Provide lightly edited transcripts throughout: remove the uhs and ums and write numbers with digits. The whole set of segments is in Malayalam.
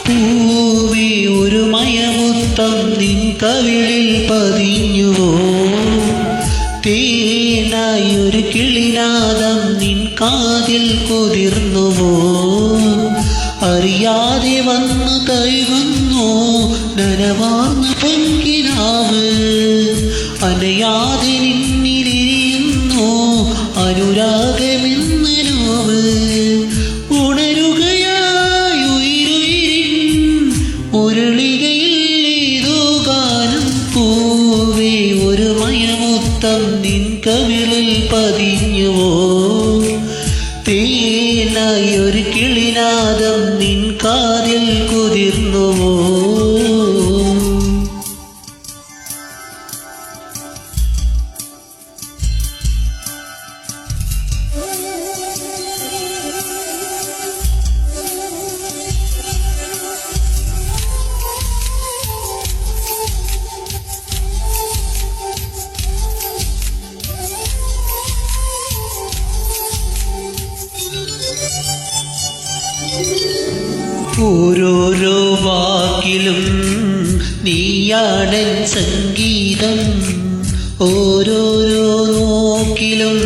പൂവേ ഒരു മയമുത്തം നിൻ കവിളിൽ പതിഞ്ഞുവോ? തേനായി ഒരു കിളിനാദം നിൻ കാതിൽ കുതിർന്നുവോ? അറിയാതെ വന്നു തഴുകുന്നു നനവാർന്ന പൊൻകിനാവ്, അനയാതെ നിന്നിലിരിയുന്നു അനുരാഗമെന്ന നോവ്. ഉണരുകയായി ഉയിരുയിരിൻ മുരളികയിൽ ഏതോ ഗാനം. പൂവേ ഒരു മയമുത്തം നിൻ കവിളിൽ പതിഞ്ഞുവോ? തേനായി ഒരു കിളിനാദം നിൻ കാതിൽ കുതിർന്നുവോ? ഓരോരോ വാക്കിലും നീയാണൻ സംഗീതം, ഓരോരോ നോക്കിലും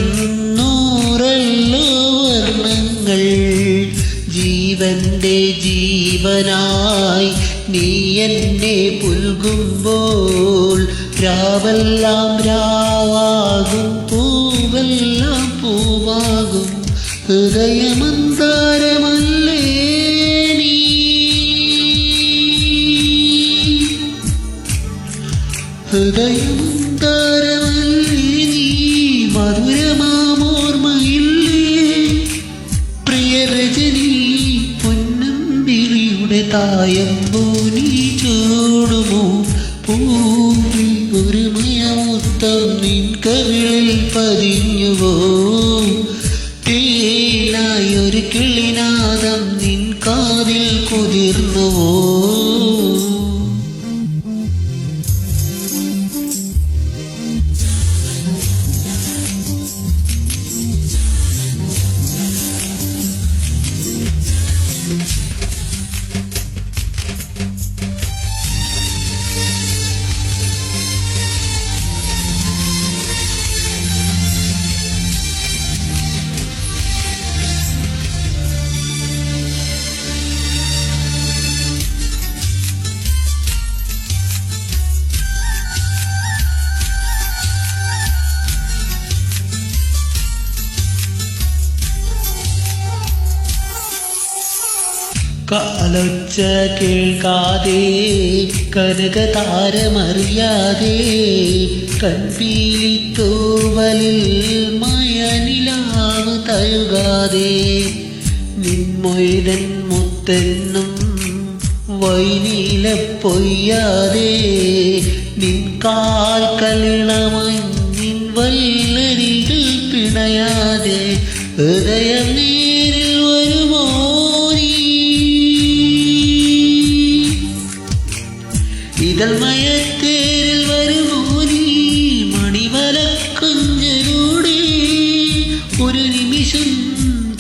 നൂറല്ലോ വർണ്ണങ്ങൾ. ജീവന്റെ ജീവനായി നീ എന്നെ പുൽകുമ്പോൾ രാവെല്ലാം രാവാകും, പൂവെല്ലാം പൂവാകും. ഹൃദയമന്താരമല്ലേ നീ, ഹൃദയമന്താരമല്ലേ നീ, മധുരമാമോർമ്മയില്ലേ? പ്രിയ രജനി പൊന്നമ്പിളിയുടെ തായമ്പൂ നീ ചൂടുമോ? പൂവി ഒരു മയമുത്തം നിൻ കവിളിൽ പതിഞ്ഞുവോ? തേനായി ഒരു കിളിനാദം നിൻ കാതിൽ കുതിർന്നുവോ? കാലൊച്ച കേൾക്കാതെ കനകതാരമറിയാതെ കൺപീലിത്തൂവലിൽ മയനിലാവ് തഴുകാതെ നിൻമൊയ്തൻ മുത്തെന്നും വൈനീല പൊയ്യാതെ നിൻ കാൽക്കളിളമഞ്ഞിൻ വല്ലരികൾ പിണയാതെ ഹൃദയം നേരിൽ വരുമോ? ഇതൾ മയത്തേരിൽ വരുമോ നീ? മണിവലക്കുഞ്ചലൂടെ ഒരു നിമിഷം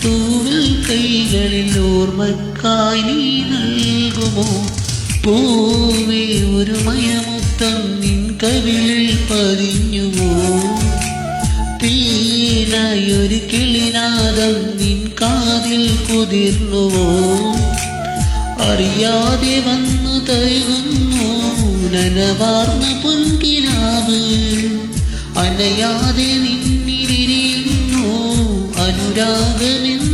തൂവൽ കൈകളിൽ ഓർമ്മക്കായി നീ നൽകുമോ? പൂവേ ഒരു മയമുത്തം നിൻ കവിളിൽ പതിഞ്ഞുവോ? തേനായി ഒരു കിളിനാദം നിൻ കാതിൽ കുതിർന്നുവോ? അറിയാതെ വന്നു തഴുകുന്നു നനവാർന്ന പൊൻകിനാവ്, അനയാതെ നിന്നിലിരിയുന്നു അനുരാഗമെന്ന